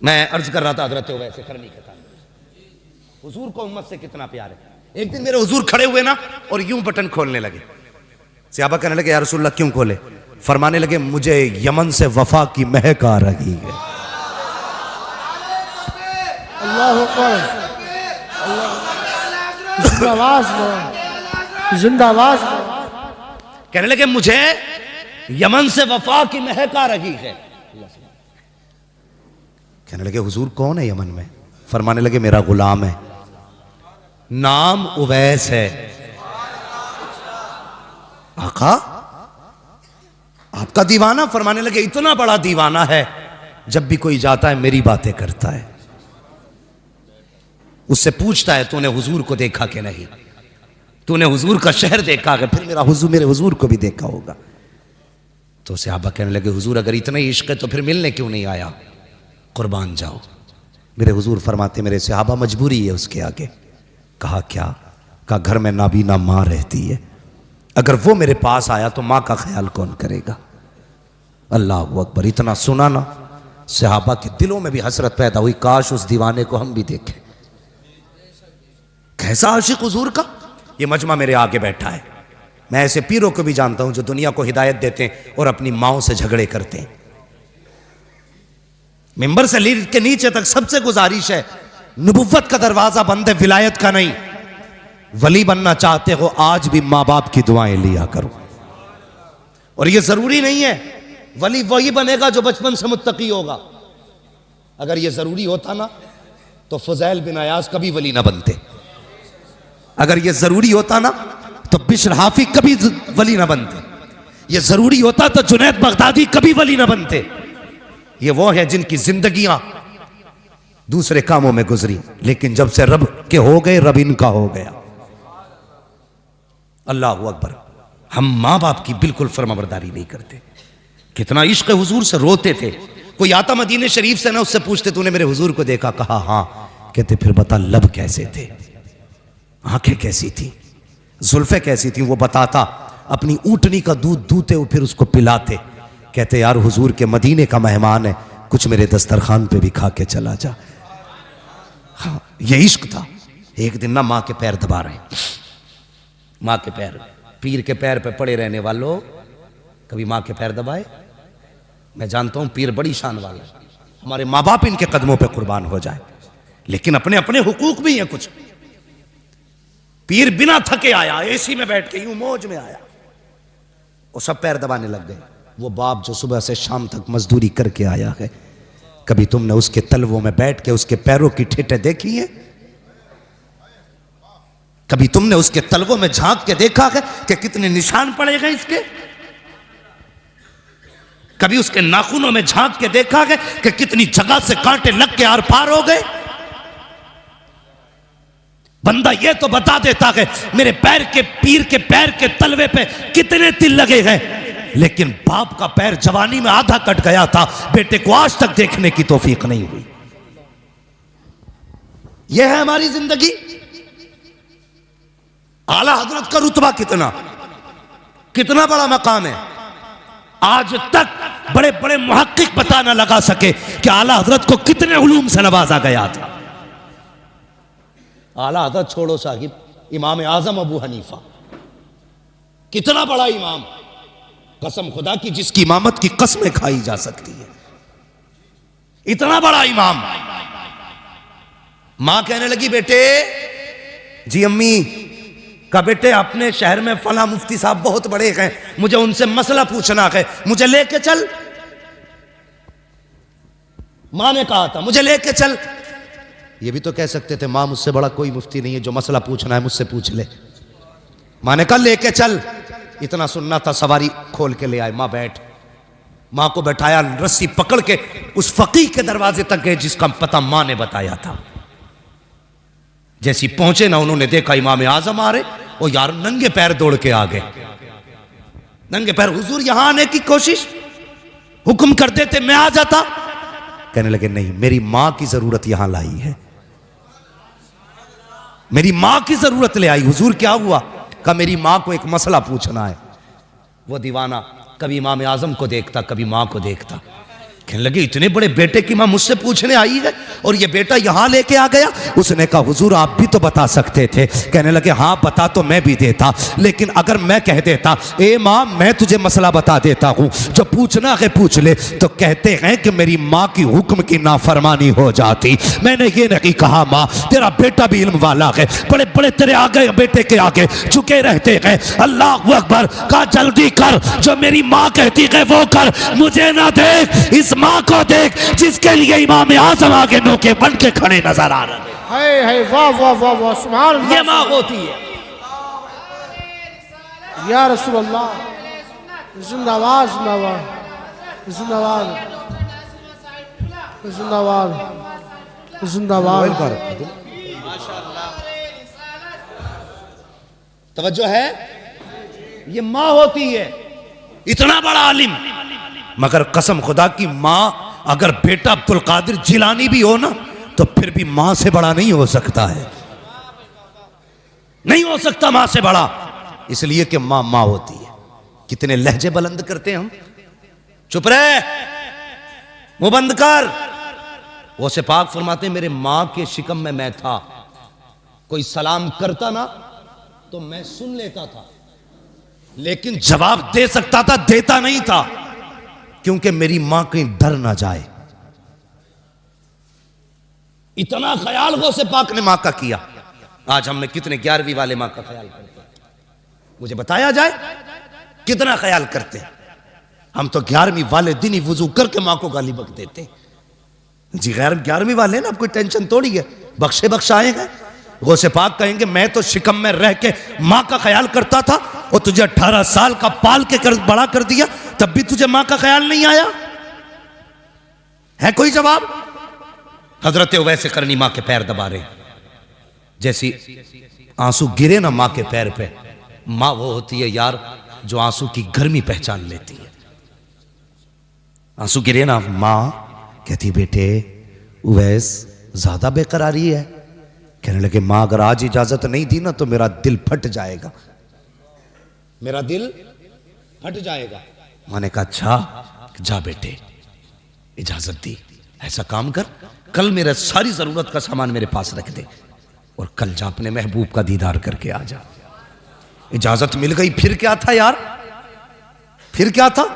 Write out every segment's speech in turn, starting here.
मैं अर्ज कर रहा था हजरत वैसे करनी कहता हुजूर को उम्मत से कितना प्यार है। एक दिन मेरे हुजूर खड़े हुए ना और यूं बटन खोलने लगे। सहाबा कहने लगे या रसूलल्लाह क्यों खोले? फरमाने लगे मुझे यमन से वफा की महक आ रही है। अल्लाह अकबर, जिंदाबाद जिंदाबाद। कहने लगे मुझे यमन से वफा की महक आ रही है। कहने लगे हुजूर कौन है यमन में? फरमाने लगे मेरा गुलाम है, नाम उवैस है। आका आपका दीवाना? फरमाने लगे इतना बड़ा दीवाना है जब भी कोई जाता है मेरी बातें करता है, उससे पूछता है तूने हुजूर को देखा कि नहीं, तूने हुजूर का शहर देखा कि? फिर मेरे हुजूर को भी देखा होगा। तो सहाबा कहने लगे हुजूर अगर इतना ही इश्क है तो फिर मिलने क्यों नहीं आया? कुर्बान जाओ। मेरे हुजूर फरमाते मेरे सहाबा मजबूरी है उसके आगे। कहा क्या? कहा घर में नाबीना माँ रहती है, अगर वो मेरे पास आया तो माँ का ख्याल कौन करेगा? अल्लाह अकबर। इतना सुना ना सहाबा के दिलों में भी हसरत पैदा हुई, काश उस दीवाने को हम भी देखें। कैसा आशिक हुजूर का। ये मजमा मेरे आगे बैठा है। मैं ऐसे पीरों को भी जानता हूं जो दुनिया को हिदायत देते हैं और अपनी माओ से झगड़े करते हैं। मिंबर से लीड के नीचे तक सबसे गुजारिश है, नबुव्वत का दरवाजा बंद है, विलायत का नहीं। वली बनना चाहते हो आज भी माँ बाप की दुआएं लिया करो। और यह जरूरी नहीं है वली वही बनेगा जो बचपन से मुत्तकी होगा। अगर यह जरूरी होता ना तो फुज़ैल बिन अयाज कभी वली ना बनते। अगर यह जरूरी होता ना तो बिश्र हाफी कभी वली ना बनते। यह जरूरी होता तो जुनैद बगदादी कभी वली ना बनते। ये वो है जिनकी जिंदगियां दूसरे कामों में गुजरी, लेकिन जब से रब के हो गए रब इनका हो गया। अल्लाह अकबर। हम माँ बाप की बिल्कुल फरमाबरदारी नहीं करते। कितना इश्क हुजूर से रोते थे। कोई आता मदीने शरीफ से ना उससे पूछते तूने मेरे हुजूर को देखा? कहा हाँ। कहते फिर बता लब कैसे थे, आंखें कैसी थी, जुल्फे कैसी थी? वो बताता। अपनी ऊँटनी का दूध दूते हुए फिर उसको पिलाते। कहते यार हुजूर के मदीने का मेहमान है, कुछ मेरे दस्तरखान पे भी खा के चला जा। हाँ ये इश्क था। एक दिन ना माँ के पैर दबा रहे, माँ के पैर, पीर के पैर पे पड़े रहने वालों कभी माँ के पैर दबाए? मैं जानता हूं पीर बड़ी शान वाला है, हमारे माँ बाप इनके कदमों पे कुर्बान हो जाए, लेकिन अपने अपने हुकूक भी हैं कुछ। पीर बिना थके आया, एसी में बैठ के यूं मौज में आया, वो सब पैर दबाने लग गए। वो बाप जो सुबह से शाम तक मजदूरी करके आया है, कभी तुमने उसके तलवों में बैठ के उसके पैरों की ठेठे देखी है? कभी तुमने उसके तलवों में झांक के देखा है कि कितने निशान पड़े गए इसके? कभी उसके नाखूनों में झांक के देखा है कि कितनी जगह से कांटे लग के आर पार हो गए? बंदा ये तो बता देता है मेरे पैर के, पीर के पैर के तलवे पे कितने तिल लगे हैं, लेकिन बाप का पैर जवानी में आधा कट गया था, बेटे को आज तक देखने की तौफीक नहीं हुई। यह है हमारी जिंदगी। आला हजरत का रुतबा कितना कितना बड़ा मकाम है। आज तक बड़े बड़े मुहक्किक पता न लगा सके कि आला हजरत को कितने उलूम से नवाजा गया था। आला हजरत छोड़ो साहिब, इमाम आजम अबू हनीफा कितना बड़ा इमाम, कसम खुदा की जिसकी इमामत की कसमें खाई जा सकती है, इतना बड़ा इमाम। मां कहने लगी बेटे, जी अम्मी, का बेटे अपने शहर में फला मुफ्ती साहब बहुत बड़े हैं, मुझे उनसे मसला पूछना है, मुझे लेके चल। मां ने कहा था मुझे लेके चल। ये भी तो कह सकते थे मां मुझसे बड़ा कोई मुफ्ती नहीं है, जो मसला पूछना है मुझसे पूछ ले। मां ने कहा लेके चल। इतना सुनना था, सवारी खोल के ले आए। मां बैठ, मां को बैठाया, रस्सी पकड़ के उस फकीह के दरवाजे तक गए जिसका पता मां ने बताया था। जैसी पहुंचे ना, उन्होंने देखा इमाम आजम आ रहे, वो यार नंगे पैर दौड़ के आ गए। नंगे पैर, हुजूर यहां आने की कोशिश, हुक्म कर देते मैं आ जाता। कहने लगे नहीं, मेरी मां की जरूरत यहां लाई है, मेरी मां की जरूरत ले आई। हुजूर क्या हुआ? कहा मेरी मां को एक मसला पूछना है। वो दीवाना कभी इमाम आजम को देखता, कभी मां को देखता। कहने लगे इतने बड़े बेटे की मां मुझसे पूछने आई है और ये बेटा यहां लेके आ गया। उसने कहा हुजूर आप भी तो बता सकते थे। कहने लगे हाँ बता तो मैं भी देता, लेकिन अगर मैं कह देता ए माँ मैं तुझे मसला बता देता हूँ, जो पूछना है पूछ ले, तो कहते हैं कि मेरी माँ की हुक्म की नाफरमानी हो जाती। मैंने ये नहीं कहा माँ तेरा बेटा भी इल्म वाला है, बड़े बड़े तेरे आगे बेटे के आगे झुके रहते हैं। अल्लाह अकबर, कहा जल्दी कर, जो मेरी माँ कहती है वो कर, मुझे ना देख इस माँ को देख जिसके लिए इमाम आजम आगे नोके बन के खड़े नजर आ रहे हैं। है वाह वाह वाह वाह सुभान अल्लाह। ये माँ होती है। या रसूल अल्लाह, जिंदाबाद जिंदाबाद जिंदाबाद जिंदाबाद जिंदाबाद। तवज्जो है, ये माँ होती है, इतना बड़ा आलिम, मगर कसम खुदा की माँ अगर बेटा अब्दुल कादिर जिलानी भी हो ना तो फिर भी मां से बड़ा नहीं हो सकता है, नहीं हो सकता मां से बड़ा, इसलिए कि मां मां होती है। कितने लहजे बुलंद करते हैं हम। चुप रहे, मुंह बंद कर। वो से पाक फरमाते मेरे मां के शिकम में मैं था, कोई सलाम करता ना तो मैं सुन लेता था, लेकिन जवाब दे सकता था, देता नहीं था, क्योंकि मेरी मां कहीं डर ना जाए। इतना ख्याल गौसे पाक ने मां का किया। आज हमने कितने 11वीं वाले मां का ख्याल करते हैं, मुझे बताया जाए कितना ख्याल करते हैं। हम तो 11वीं वाले दिन ही वुजू करके मां को गाली बक देते हैं। जी गैर 11वीं वाले ना, अब कोई टेंशन थोड़ी है, बख्शे बख्शाएंगे। गौसे पाक कहेंगे मैं तो शिकम में रह के मां का ख्याल करता था और तुझे 18 साल का पाल के बड़ा कर दिया, तब भी तुझे मां का ख्याल नहीं आया है? कोई जवाब? हजरत उवैस करनी मां के पैर दबा रहे, जैसी आंसू गिरे ना मां के पैर पे, मां वो होती है यार जो आंसू की गर्मी पहचान लेती है। आंसू गिरे ना, मां कहती बेटे उवैस ज्यादा बेकरारी है। कहने लगे मां अगर आज इजाजत नहीं दी ना तो मेरा दिल फट जाएगा, मेरा दिल फट जाएगा। मां ने कहा अच्छा जा बेटे, इजाजत दी। ऐसा काम कर, कल मेरा सारी जरूरत का सामान मेरे पास रख दे और कल जा अपने महबूब का दीदार करके आ जा। इजाजत मिल गई, फिर क्या था यार, फिर क्या था?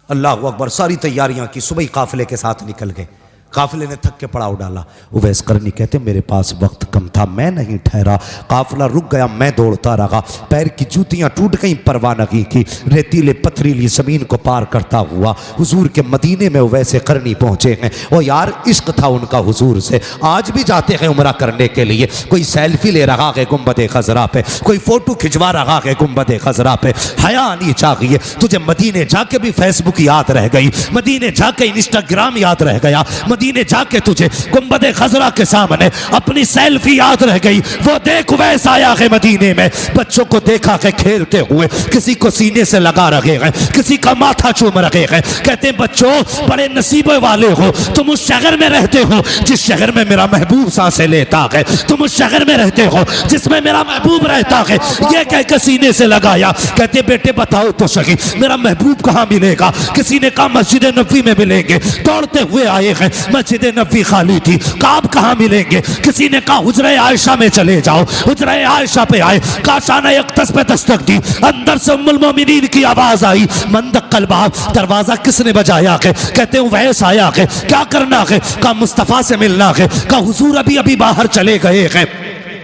अल्लाह अकबर, सारी तैयारियां की, सुबह काफिले के साथ निकल गए। काफिले ने थक के पड़ाव डाला। उवैस करनी कहते मेरे पास वक्त कम था, मैं नहीं ठहरा, काफिला रुक गया, मैं दौड़ता रहा, पैर की जूतियां टूट गई, परवाह नहीं की, रेतीले पथरीली जमीन को पार करता हुआ हुजूर के मदीने में उवैस करनी पहुंचे हैं। और यार इश्क था उनका हुजूर से। आज भी जाते हैं उम्रा करने के लिए, कोई सेल्फी ले रहा है गुंबद खजरा पे, कोई फोटो खिंचवा रहा है गुंबद खजरा पे। हया आनी चाहिए तुझे, मदीने जाके भी फेसबुक याद रह गई, मदीने जाके इंस्टाग्राम याद रह गया, मदीने जाके तुझे गुंबद खजरा के सामने अपनी सेल्फी याद रह गई। वो देख उवैस आया है मदीने में, बच्चों को देखा है खेलते हुए, किसी को सीने से लगा रखे हैं, किसी का माथा चूम रखे हैं। कहते हैं बच्चों बड़े नसीबे वाले हो, तुम उस शहर में रहते हो जिस शहर में मेरा महबूब सांसें लेता है, तुम उस शहर में रहते हो जिसमें मेरा महबूब रहता है। ये कह के सीने से लगाया। कहते बेटे बताओ तो सही मेरा महबूब कहाँ मिलेगा? किसी ने कहा मस्जिद नबी में मिलेंगे, दौड़ते हुए आए हैं, मस्जिद नबी खाली थी, काब कहाँ मिलेंगे? किसी ने कहा हुजरे आयशा में चले जाओ, हुजरे आयशा पे आए, काशाना यक्तस पे दस्तक दी, अंदर से उम्मुल मोमिनीन की आवाज आई, मंदक्कल बाब, दरवाजा किसने बजाया है? कहते हैं उवैस आया है, क्या करना है? कहा मुस्तफा से मिलना है। कहा हुजूर अभी अभी बाहर चले गए हैं।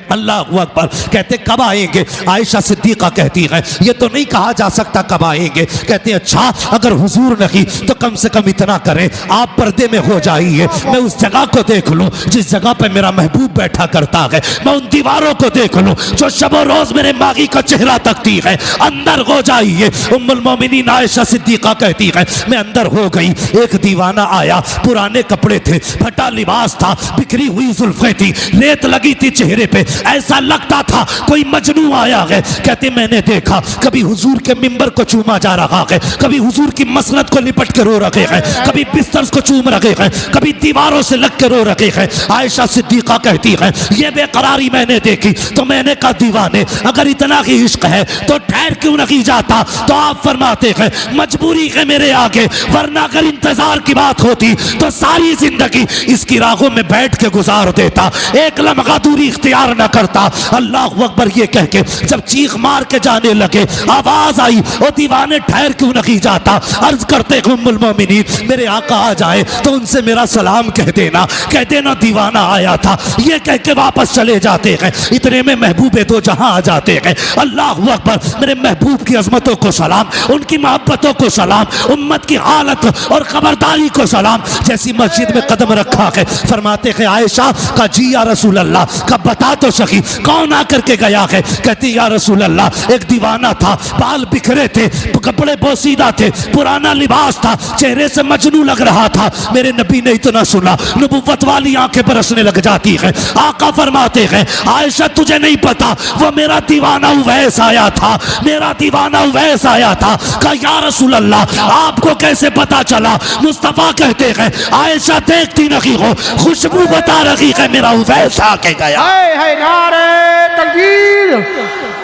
अल्लाह अकबर। कहते कब आएंगे? आयशा सिद्दीका कहती है ये तो नहीं कहा जा सकता कब आएंगे। कहते अच्छा अगर हुजूर नहीं तो कम से कम इतना करें आप पर्दे में हो जाइए, मैं उस जगह को देख लूं जिस जगह पे मेरा महबूब बैठा करता है, मैं उन दीवारों को देख लूं जो शबो रोज मेरे मागी का चेहरा तकती है, अंदर हो जाइए। उम्मुल मोमिनीन आयशा सिद्दीका कहती है मैं अंदर हो गई। एक दीवाना आया, पुराने कपड़े थे, फटा लिबास था, बिखरी हुई जुल्फें थी, रेत लगी थी चेहरे पे, ऐसा लगता था कोई मजनू आया है। कहते मैंने देखा कभी हुजूर के मिंबर को चूमा जा रहा है, कभी हुजूर की मसनद को लिपट के रो रखे हैं, कभी बिस्तर को चूम रखे हैं, कभी दीवारों से लग के रो रखे हैं। आयशा सिद्दीका कहती है ये बेकरारी मैंने देखी तो मैंने कहा दीवाने अगर इतना ही इश्क है तो ठहर क्यों नहीं जाता। तो आप फरमाते हैं मजबूरी है मेरे आगे, वरना अगर इंतजार की बात होती तो सारी जिंदगी इसकी राहों में बैठ के गुजार देता, एक लम्हा दूरी इख्तियार न करता। अल्लाह अकबर ये कह के जब चीख मार के जाने लगे आवाज आई ओ दीवाने ठहर क्यों नहीं जाता। अर्ज करते उम्मुल मोमिनीन मेरे आका आ जाए तो उनसे मेरा सलाम कह देना दीवाना आया था। ये कह के वापस चले जाते हैं, इतने में महबूबे दो जहां आ जाते हैं। अल्लाह अकबर मेरे महबूब की अजमतों को सलाम, उनकी मोहब्बतों को सलाम, उम्मत की हालत और खबरदारी को सलाम। जैसी मस्जिद में कदम रखा है फरमाते हैं आयशा का जी या रसूल अल्लाह का बता तो सही कौन आकर के गया है। कहती या रसूल अल्लाह एक दीवाना था, बाल बिखरे थे, कपड़े बोसीदा थे, पुराना लिबास था, चेहरे से मजनू लग रहा था। मेरे नबी ने इतना सुना नबुव्वत वाली आंखें बरसने लग जाती है। आका फरमाते हैं आयशा तुझे नहीं पता वो मेरा दीवाना उवैस आया था, मेरा दीवाना उवैस आया था। कहा या रसूल अल्लाह आपको कैसे पता चला। मुस्तफा कहते हैं आयशा देखती नहीं हो खुशबू बता रही है मेरा उवैस आके गया। है नारे तकबीर,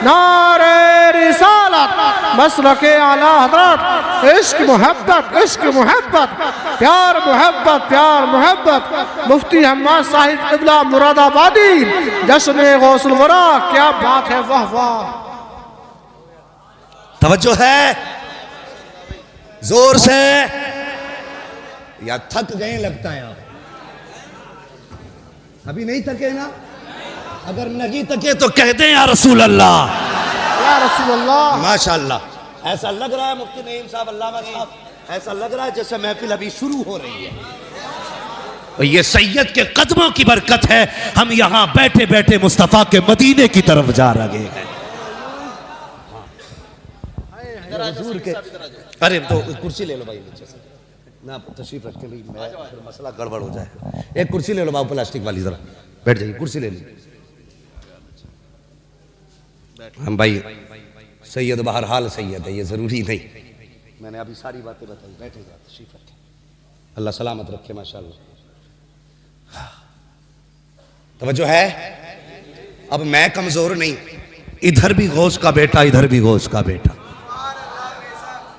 नारे रिसालत, मसलके आला हज़रत, इश्क मोहब्बत, प्यार मोहब्बत, प्यार मोहब्बत। मुफ्ती हम्माद साहिब क़िबला मुरादाबादी, जश्न गौसुल वरा, क्या बात है, वाह वाह। तवज्जो है जोर से या थक गए लगता है आप अभी नहीं थके ना। अगर नहीं थके तो कह दें या रसूल अल्लाह, या रसूल अल्लाह। माशाअल्लाह ऐसा लग रहा है मुफ्ती नईम साहब, अल्लामा साहब, ऐसा लग रहा है जैसे महफिल अभी शुरू हो रही है। और ये सैयद के कदमों की बरकत है, हम यहां बैठे बैठे मुस्तफा के मदीने की तरफ जा रहे हैं। अरे तो कुर्सी ले लो भाई नीचे से ना, तशरीफ रख के भाई, मैं फिर मसला गड़बड़ हो जाए। एक कुर्सी ले लो बाबू प्लास्टिक वाली, जरा बैठ जाइए, कुर्सी ले लीजिए। हम भाई सैयद बहरहाल सैयद है, ये जरूरी नहीं, मैंने अभी सारी बातें बताई। बैठेगा तशरीफ रखे, अल्लाह सलामत रखे माशाअल्लाह। तवज्जो है, अब मैं कमजोर नहीं, इधर भी गौस का बेटा, इधर भी गौस का बेटा,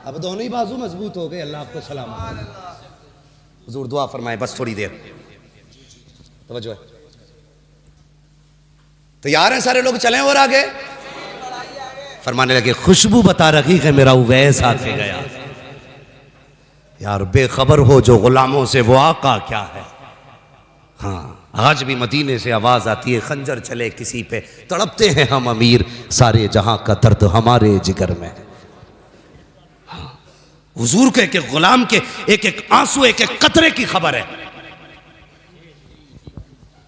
अब दोनों ही बाजू मजबूत हो गए। अल्लाह आपको सलामत। हुजूर दुआ फरमाए बस थोड़ी देर, तवज्जो है। तैयार हैं सारे लोग, चलें और आगे। फरमाने लगे खुशबू बता रही है मेरा उवैस आके गया। यार बेखबर हो जो गुलामों से वो आका क्या है। हाँ आज भी मदीने से आवाज आती है खंजर चले किसी पे, तड़पते हैं हम अमीर, सारे जहां का दर्द हमारे जिगर में है। हुजूर के एक गुलाम के एक एक आंसू, एक एक कतरे की खबर है,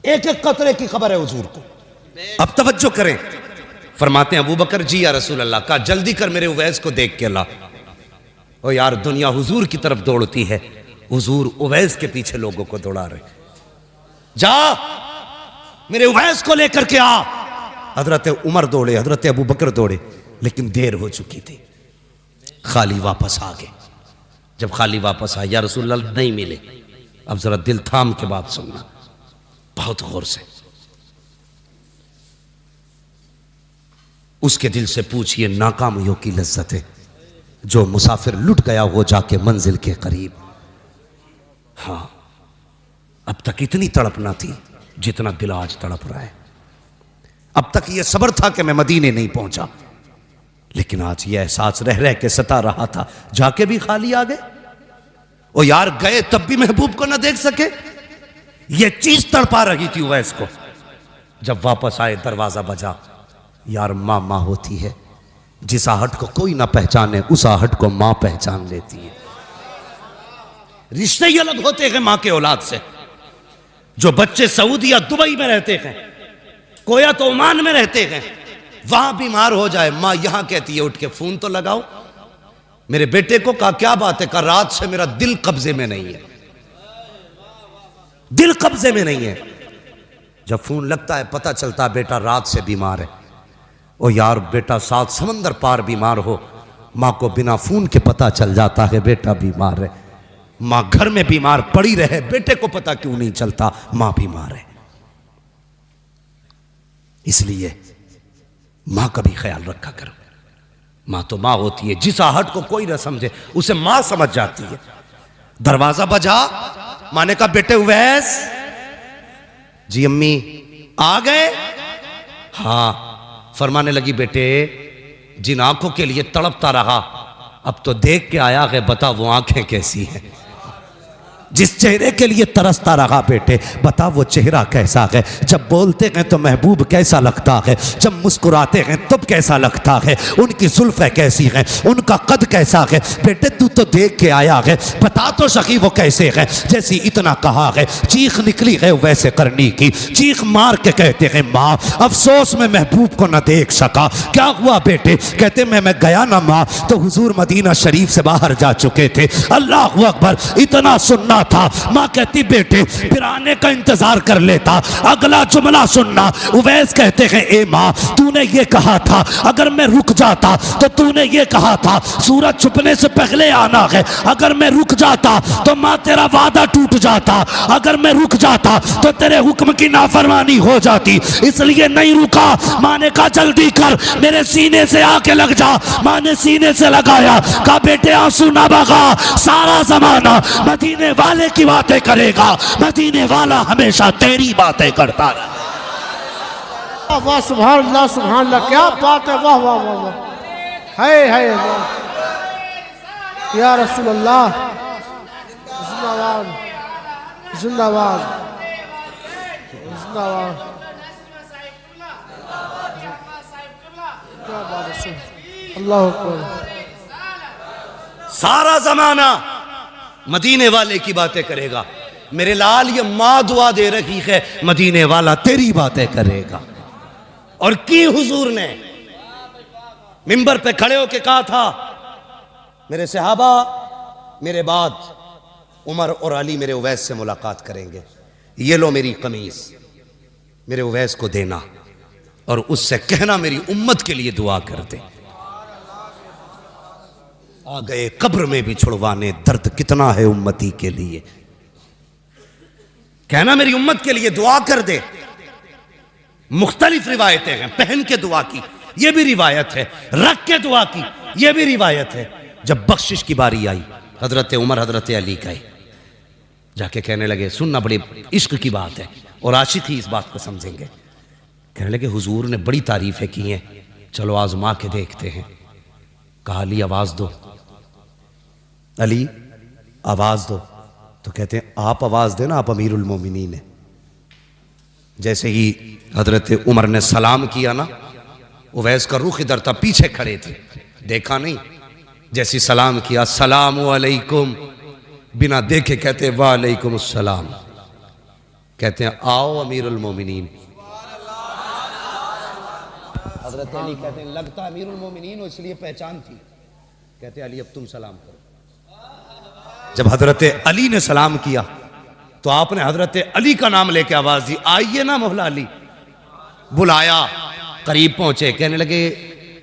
एक एक कतरे की खबर है हुजूर को। अब तवज्जो करें, फरमाते हैं अबू बकर जी या रसूल अल्लाह का जल्दी कर मेरे उवैस को देख के ला। ओ यार दुनिया हुजूर की तरफ दौड़ती है, हुजूर उवैस के पीछे लोगों को दौड़ा रहे। जा मेरे उवैस को लेकर के आ। हजरत उमर दौड़े, हजरत अबू बकर दौड़े, लेकिन देर हो चुकी थी, खाली वापस आ गए। जब खाली वापस आए या रसूल अल्लाह नहीं मिले। अब जरा दिल थाम के बात सुनना बहुत गौर से, उसके दिल से पूछिए नाकामियों की लज्जतें, जो मुसाफिर लुट गया वो जाके मंजिल के करीब। हाँ अब तक इतनी तड़प ना थी जितना दिल आज तड़प रहा है। अब तक ये सब्र था कि मैं मदीने नहीं पहुंचा, लेकिन आज ये एहसास रह रह के सता रहा था, जाके भी खाली आ गए। ओ यार गए तब भी महबूब को ना देख सके, ये चीज तड़पा रही थी उवैस को। जब वापस आए दरवाजा बजा। यार माँ माँ होती है, जिस आहट को कोई ना पहचाने उस आहट को माँ पहचान लेती है। रिश्ते ही अलग होते हैं माँ के औलाद से। जो बच्चे सऊदी या दुबई में रहते हैं, कोया तो ओमान में रहते हैं, वहां बीमार हो जाए माँ यहां कहती है उठ के फोन तो लगाओ मेरे बेटे को। कहा क्या बात है? कहा रात से मेरा दिल कब्जे में नहीं है, दिल कब्जे में नहीं है। जब फोन लगता है पता चलता है बेटा रात से बीमार है। ओ यार बेटा 7 समंदर पार बीमार हो, माँ को बिना फोन के पता चल जाता है बेटा बीमार है। माँ घर में बीमार पड़ी रहे, बेटे को पता क्यों नहीं चलता माँ बीमार है। इसलिए माँ का भी ख्याल रखा करो। माँ तो माँ होती है, जिस आहट को कोई न समझे उसे माँ समझ जाती है। दरवाजा बजा, माँ ने कहा बेटे उवैस। जी अम्मी आ गए? हाँ। फरमाने लगी बेटे जिन आंखों के लिए तड़पता रहा अब तो देख के आया है, बता वो आंखें कैसी हैं। जिस चेहरे के लिए तरसता रहा बेटे बता वो चेहरा कैसा है। जब बोलते हैं तो महबूब कैसा लगता है, जब मुस्कुराते हैं तब कैसा लगता है, उनकी जुल्फें कैसी हैं, उनका कद कैसा है। बेटे तू तो देख के आया है, बता तो सही वो कैसे है। जैसी इतना कहा है चीख निकली है वैसे करनी की। चीख मार के कहते हैं माँ अफसोस में महबूब को न देख सका। क्या हुआ बेटे? कहते मैं गया ना माँ तो हुजूर मदीना शरीफ से बाहर जा चुके थे। अल्लाह अकबर, इतना सुनना था। माँ कहती बेटे फिर आने का इंतजार कर लेता, अगला जुमला सुनना। उवैस कहते हैं ए माँ तूने ये कहा था अगर मैं रुक जाता तो तूने ये कहा था सूरज छुपने से पहले आना है। अगर मैं रुक जाता तो माँ तेरा वादा टूट जाता, अगर मैं रुक जाता तो तेरे हुक्म की नाफरमानी हो जाती, इसलिए नहीं रुका। माँ ने कहा जल्दी कर, मेरे सीने से आके लग जा। माँ ने सीने से लगाया, कहा बेटे आंसू ना बहा, सारा जमाना मदीने वाले की बातें करेगा, मदीने वाला हमेशा तेरी बातें करता रहा। वाह सुभान अल्लाह, क्या बात है। वाह वाह वाह वाह, है वाह। या रसूल अल्लाह जिंदाबाद जिंदाबाद जिंदाबाद। क्या बात है, अल्लाह अकबर। सारा जमाना मदीने वाले की बातें करेगा। मेरे लाल ये माँ दुआ दे रही है मदीने वाला तेरी बातें करेगा। और की हुजूर ने मिंबर पे खड़े होके कहा था मेरे सहाबा मेरे बाद उमर और अली मेरे उवैस से मुलाकात करेंगे, ये लो मेरी कमीज मेरे उवैस को देना और उससे कहना मेरी उम्मत के लिए दुआ कर दे। आ गए कब्र में भी छुड़वाने, दर्द कितना है उम्मती के लिए। कहना मेरी उम्मत के लिए दुआ कर दे। मुख्तलिफ रिवायतें हैं, पहन के दुआ की यह भी रिवायत है, रख के दुआ की यह भी रिवायत है। जब बख्शिश की बारी आई हजरत उमर हजरत अली गए, जाके कहने लगे सुनना बड़ी इश्क की बात है और आशिक ही इस बात को समझेंगे। कहने लगे हुजूर ने बड़ी तारीफें की हैं, चलो आजमा के देखते हैं। कहा अली आवाज दो, अली आवाज दो। तो कहते हैं आप आवाज देना, आप अमीरुल मोमिनीन हैं। जैसे ही हजरत उमर ने सलाम किया ना, उवैस का रुख इधर था, पीछे खड़े थे, देखा नहीं। जैसी सलाम किया सलाम अलैकुम, बिना देखे कहते वालेकुम अस्सलाम। कहते हैं आओ अमीरुल मोमिनीन। हजरत अली कहते हैं लगता अमीरुल मोमिनीन हो इसलिए पहचान थी। कहते अली अब तुम सलाम करो। जब हजरत अली ने सलाम किया तो आपने हजरत अली का नाम लेके आवाज दी, आइए ना मौला अली। बुलाया, करीब पहुंचे, कहने लगे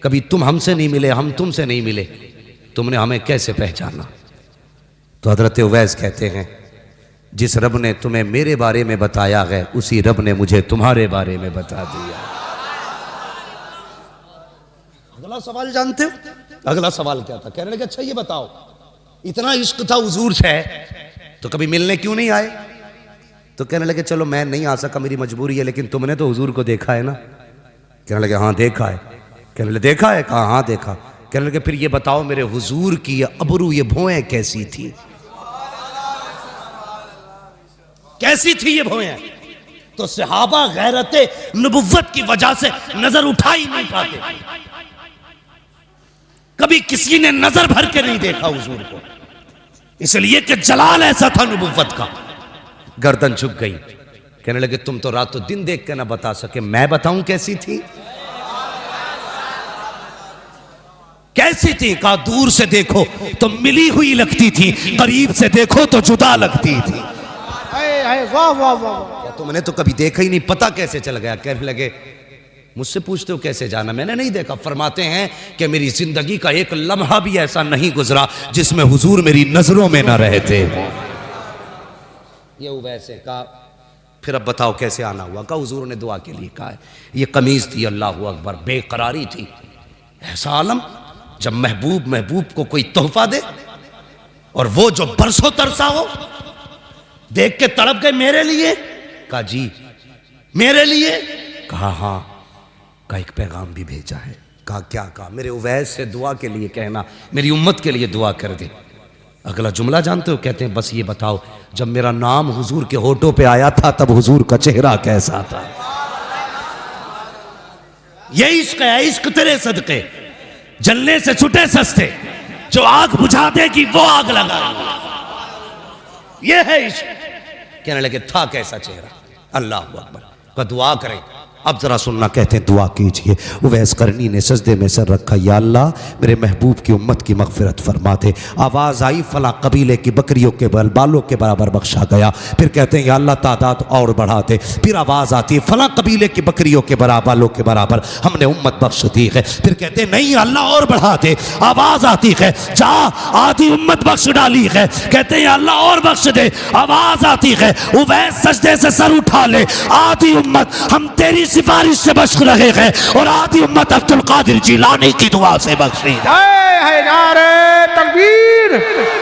कभी तुम हमसे नहीं मिले, हम तुमसे नहीं मिले, तुमने हमें कैसे पहचाना? तो हजरत उवैस कहते हैं जिस रब ने तुम्हें मेरे बारे में बताया है उसी रब ने मुझे तुम्हारे बारे में बता दिया। अगला सवाल जानते हो? अगला सवाल क्या था? कहने लगे अच्छा ये बताओ इतना इश्क था हुजूर से तो कभी मिलने क्यों नहीं आए? तो कहने लगे चलो मैं नहीं आ सका, मेरी मजबूरी है, लेकिन तुमने तो हुजूर को देखा है ना? कहने लगे हाँ देखा है। कहने लगे देखा है? कहा हाँ देखा। कहने लगे फिर ये बताओ मेरे हुजूर की अबरू ये भौएं कैसी थी? कैसी थी ये भौएं? तो सहाबा गैरते नबुव्वत की वजह से नजर उठा ही नहीं पाते, कभी किसी ने नजर भर के नहीं देखा हुजूर को, इसलिए कि जलाल ऐसा था नबुव्वत का। गर्दन झुक गई। कहने लगे तुम तो रातों दिन देख के ना बता सके, मैं बताऊं कैसी थी? कैसी थी? कहा दूर से देखो तो मिली हुई लगती थी, करीब से देखो तो जुदा लगती थी। हाय वाह वाह वाह। तुमने तो कभी देखा ही नहीं, पता कैसे चल गया? कहने लगे मुझसे पूछते हो कैसे जाना, मैंने नहीं देखा। फरमाते हैं कि मेरी जिंदगी का एक लम्हा भी ऐसा नहीं गुजरा जिसमें हुजूर मेरी नजरों में ना रहते। ये वैसे कहा, फिर अब बताओ कैसे आना हुआ? कहा हुजूर ने दुआ के लिए कहा है। ये कमीज थी, अल्लाह अकबर, बेकरारी थी। ऐसा आलम जब महबूब को कोई तोहफा दे और वो जो बरसों तरसा हो, देख के तड़प गए मेरे लिए। कहा जी मेरे लिए? कहा हाँ। का एक पैगाम भी भेजा है। कहा क्या? कहा मेरे उवैस से दुआ के लिए कहना, मेरी उम्मत के लिए दुआ कर दे। अगला जुमला जानते हो? कहते हैं बस ये बताओ, जब मेरा नाम हुजूर के होठों पे आया था तब हुजूर का चेहरा कैसा था? ये इश्क है, इश्क तेरे सदके जलने से छुटे सस्ते, जो आग बुझा देगी वो आग लगा। ये है इश्क। कहने लगे था कैसा चेहरा? अल्लाह अकबर। का दुआ करें। अब जरा सुनना, कहते हैं दुआ कीजिए। उवैस करनी ने सजदे में सर रखा, या अल्लाह मेरे महबूब की उम्मत की मगफिरत फरमा दे। आवाज़ आई फला कबीले की बकरियों के बालों के बराबर बख्शा गया। फिर कहते हैं या अल्लाह तादाद और बढ़ा दे। फिर आवाज़ आती है फला कबीले की बकरियों के बालों के बराबर हमने उम्मत बख्श दी है। फिर कहते हैं नहीं अल्लाह और बढ़ा दे। आवाज़ आती है जा आधी उम्मत बख्श डाली है। कहते हैं अल्लाह और बख्श दे। आवाज़ आती है उवैस सजदे से सर उठा ले, आधी उम्मत हम तेरी सिफारिश से बख्श रहे हैं और आधी उम्मत अब्दुल कादिर जिलानी की दुआ से बख्शी। है नारे तकबीर,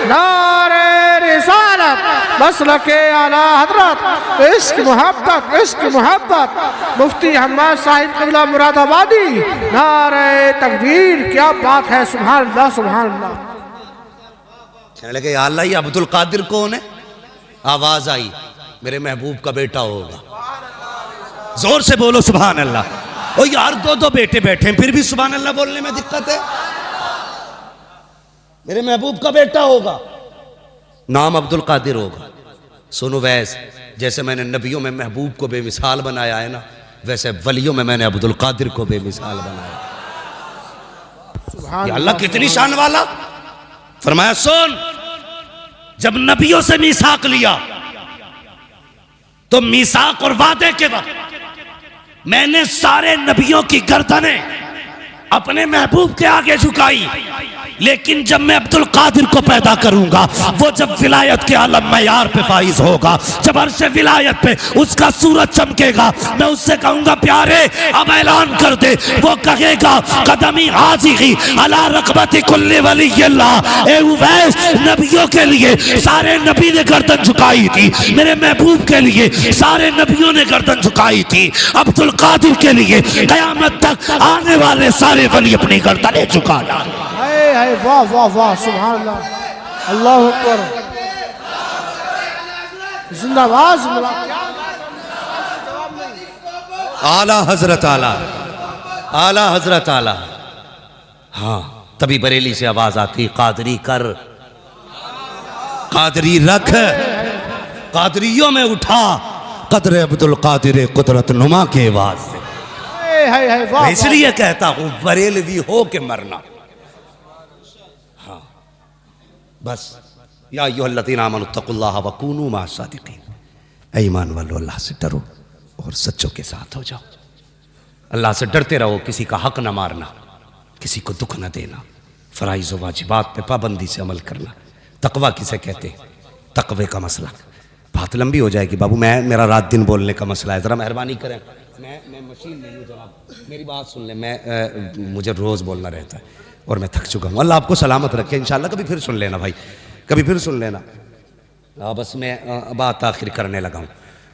नारे रिसालत, मसलके आला हजरत, इश्क मोहब्बत, इश्क मोहब्बत, मुफ्ती हम्माद साहिब क़िबला मुरादाबादी। नारे तकबीर, क्या बात है, सुभान अल्लाह सुभान अल्लाह। कहने लगे या अल्लाह ये अब्दुल कादिर कौन है? आवाज आई मेरे महबूब का बेटा होगा। जोर से बोलो सुभान अल्लाह। ओ यार दो दो बेटे बैठे हैं फिर भी सुभान अल्लाह बोलने में दिक्कत है। मेरे महबूब का बेटा होगा, नाम अब्दुल कादिर होगा। सुनो वैस, जैसे मैंने नबियों में महबूब को बेमिसाल बनाया है ना, वैसे वलियों में मैंने अब्दुल कादिर को बेमिसाल बनाया। या अल्लाह कितनी शान वाला। फरमाया सुन, जब नबियों से मीसाक लिया तो मीसाक और वादे के वक्त मैंने सारे नबियों की गर्दनें अपने महबूब के आगे झुकाई, लेकिन जब मैं अब्दुल कादिर को पैदा करूंगा, वो जब विलायत के आलम मयार पे फाइज होगा, जब अर्श विलायत पे उसका सूरज चमकेगा, मैं उससे कहूंगा प्यारे अब ऐलान कर दे। वो कहेगा कदमी हाज़िही अला रक़बति कुल्ली वलिय्यिल्लाह। ए उवैस, नबियों के लिए सारे नबी ने गर्दन झुकाई थी, मेरे महबूब के लिए सारे नबियों ने गर्दन झुकाई थी, अब्दुल कादिर के लिए कयामत तक आने वाले सारे वली अपनी गर्दनें झुका डालें। है वाह वाह वाह सुभान अल्लाह, अल्लाह अकबर, जिंदाबाद जिंदाबाद। आला हजरत आला, आला हजरत आला। हाँ, तभी बरेली से आवाज आती कादरी कर, कादरी रख, कादरियों में उठा कदर अब्दुल कादिर कुदरत नुमा के आवाज से। इसलिए कहता हूं बरेलवी हो के मरना। बस या अय्युहल्लज़ीना आमनुत्तक़ुल्लाह व कूनू मअस-सादिक़ीन। ईमान वालों, अल्लाह से डरो और सच्चों के साथ हो जाओ। अल्लाह से डरते रहो, किसी का हक ना मारना, किसी को दुख न देना, फ़राइज़ व वाजिबात पे पाबंदी से अमल करना। तकवा किसे कहते हैं? तकवे का मसला बात लंबी हो जाएगी बाबू, मेरा रात दिन बोलने का मसला है, ज़रा मेहरबानी करें। मैं मशीन नहीं हूँ जनाब, मेरी बात सुन लें। मुझे रोज़ बोलना रहता है और मैं थक चुका हूँ। अल्लाह आपको सलामत रखे इंशाअल्लाह। कभी फिर सुन लेना भाई, कभी फिर सुन लेना। बस मैं बात आखिर करने लगा हूँ,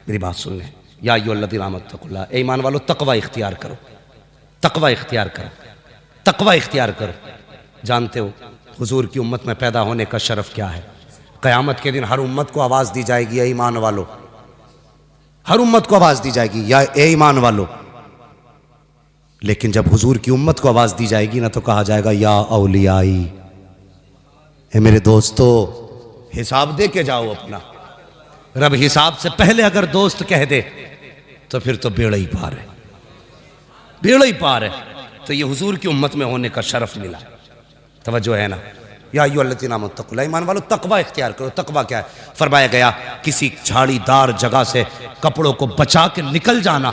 मेरी बात सुन लें। या अय्युहल्लज़ीना आमनुत्तक़ुल्लाह, ए ईमान वालों तकवा इख्तियार करो, तकवा इख्तियार करो, तकवा इख्तियार करो। जानते हो हुजूर की उम्मत में पैदा होने का शरफ क्या है? क़यामत के दिन हर उम्मत को आवाज़ दी जाएगी, ए ईमान वालों, हर उम्मत को आवाज़ दी जाएगी या ए ईमान वालों। लेकिन जब हुजूर की उम्मत को आवाज़ दी जाएगी ना, तो कहा जाएगा या औलियाई, ए मेरे दोस्तों हिसाब दे के जाओ अपना। रब हिसाब से पहले अगर दोस्त कह दे तो फिर तो बेड़ा ही पार है, बेड़ा ही पार है। तो ये हुजूर की उम्मत में होने का शरफ मिला। तवज्जो है ना? या अय्युहल्लज़ीना आमनू तक़ुल्लाह, ईमान वालों तकवा इख्तियार करो। तकवा क्या है? फरमाया गया किसी झाड़ीदार जगह से कपड़ों को बचा के निकल जाना,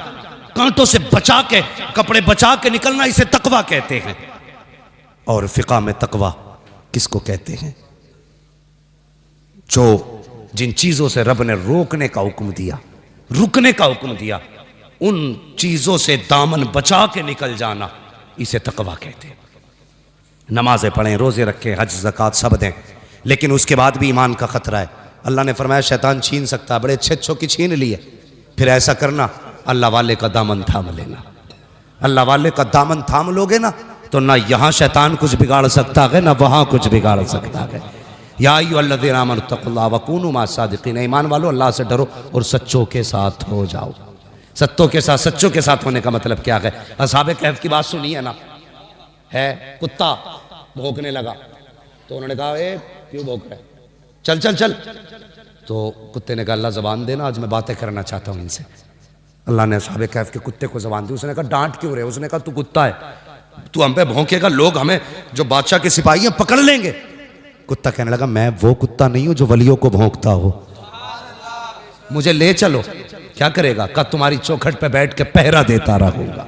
कांटों से बचा के, कपड़े बचा के निकलना, इसे तकवा कहते हैं। और फिक़ा में तकवा किसको कहते हैं? जो जिन चीजों से रब ने रोकने का हुक्म दिया, रुकने का हुक्म दिया, उन चीजों से दामन बचा के निकल जाना, इसे तकवा कहते हैं। नमाजें पढ़ें, रोजे रखें, हज ज़कात सब दें, लेकिन उसके बाद भी ईमान का खतरा है। अल्लाह ने फरमाया शैतान छीन सकता है, बड़े अच्छे अच्छों की छीन लिए, फिर ऐसा करना अल्लाह वाले का दामन थाम लेना। अल्लाह वाले का दामन थाम लोगे ना तो ना यहाँ शैतान कुछ बिगाड़ सकता है, ना वहाँ कुछ बिगाड़ सकता है। या अय्युहल्लज़ीना आमनू तक़ुल्लाह वकूनू मअस-सादिक़ीन, ईमान वालों अल्लाह से डरो और सच्चों के साथ हो जाओ। सच्चों के साथ होने का मतलब क्या है? असहाबे कहफ की बात सुनी है ना, है कुत्ता भौंकने लगा तो उन्होंने कहा ए क्यों भौंक रहा है, चल चल चल। तो कुत्ते ने कहा अल्लाह ज़बान देना, आज मैं बातें करना चाहता हूँ इनसे। अल्लाह ने असहाबे कहफ के कुत्ते को ज़बान दी। उसने कहा डांट क्यों रहे? उसने कहा तू कुत्ता है, तू हम पे भौंकेगा, लोग हमें जो बादशाह के सिपाही हैं पकड़ लेंगे। कुत्ता कहने लगा मैं वो कुत्ता नहीं हूं जो वलियों को भौंकता हो, मुझे ले चलो। क्या करेगा? कहा तुम्हारी चौखट पे बैठ के पहरा देता रहूंगा।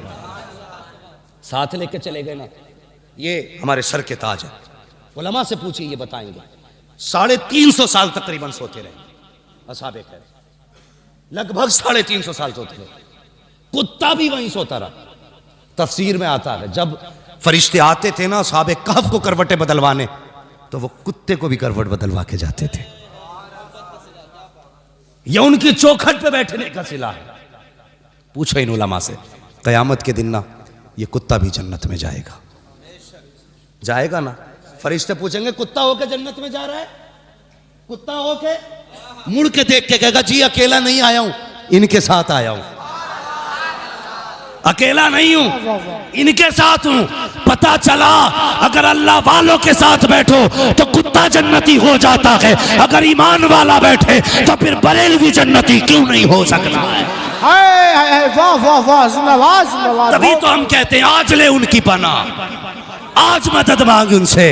साथ लेके चले गए ना। ये हमारे सर के ताज है, उलमा से पूछिए ये बताएंगे। 350 साल तकरीबन सोते रहे असहाबे कहफ, लगभग 350 साल सोते रहे। कुत्ता भी वहीं सोता रहा। तफसीर में आता है जब फरिश्ते आते थे ना असहाबे कहफ को करवटें बदलवाने, तो वो कुत्ते को भी करवट बदलवा के जाते थे। यह उनकी चौखट पे बैठने का सिला है। पूछो इन उलमा से, कयामत के दिन ना ये कुत्ता भी जन्नत में जाएगा, जाएगा ना। फरिश्ते पूछेंगे कुत्ता होके जन्नत में जा रहा है? कुत्ता होके मुड़ के देख के कहेगा जी अकेला नहीं आया हूं, इनके साथ आया हूं, अकेला नहीं हूं, इनके साथ हूं। पता चला अगर अल्लाह वालों के साथ बैठो तो कुत्ता जन्नती हो जाता है, अगर ईमान वाला बैठे तो फिर बरेलवी जन्नती क्यों नहीं हो सकता है? वाह वाह वाह, जिंदाबाद जिंदाबाद। तभी तो हम कहते हैं आज ले उनकी पनाह, आज मदद मांग उनसे,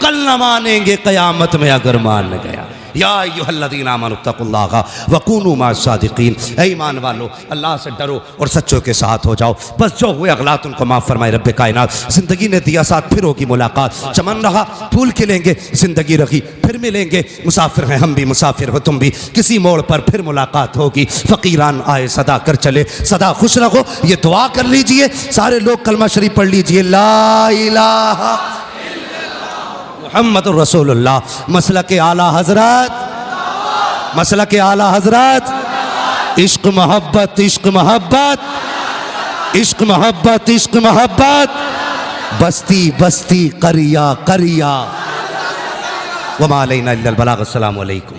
कल न मानेंगे कयामत में अगर मान गया। या अय्युहल्लज़ीना आमनू तक़ुल्लाह वकूनू मअस-सादिक़ीन, ऐ ईमान वालो अल्लाह से डरो और सच्चों के साथ हो जाओ। बस जो हुए अगलात उनको माफ़ फरमाए रब्बे कायनात। ज़िंदगी ने दिया साथ, फिर होगी मुलाकात। चमन रहा फूल खिलेंगे, ज़िंदगी रखी फिर मिलेंगे। मुसाफिर हैं हम भी, मुसाफिर हो तुम भी, किसी मोड़ पर फिर मुलाकात होगी। फ़कीरान आए सदा कर चले, सदा खुश रहो ये दुआ कर लीजिए। सारे लोग कलमा शरीफ पढ़ लीजिए, ला इलाहा मुहम्मदुर रसूलुल्लाह। मसलके आला हजरत, मसलके आला हजरत, इश्क मोहब्बत, इश्क मोहब्बत, इश्क मोहब्बत, इश्क मोहब्बत, बस्ती बस्ती करिया करिया। वमा अलैना इल्लल बलाग। अस्सलामु अलैकुम।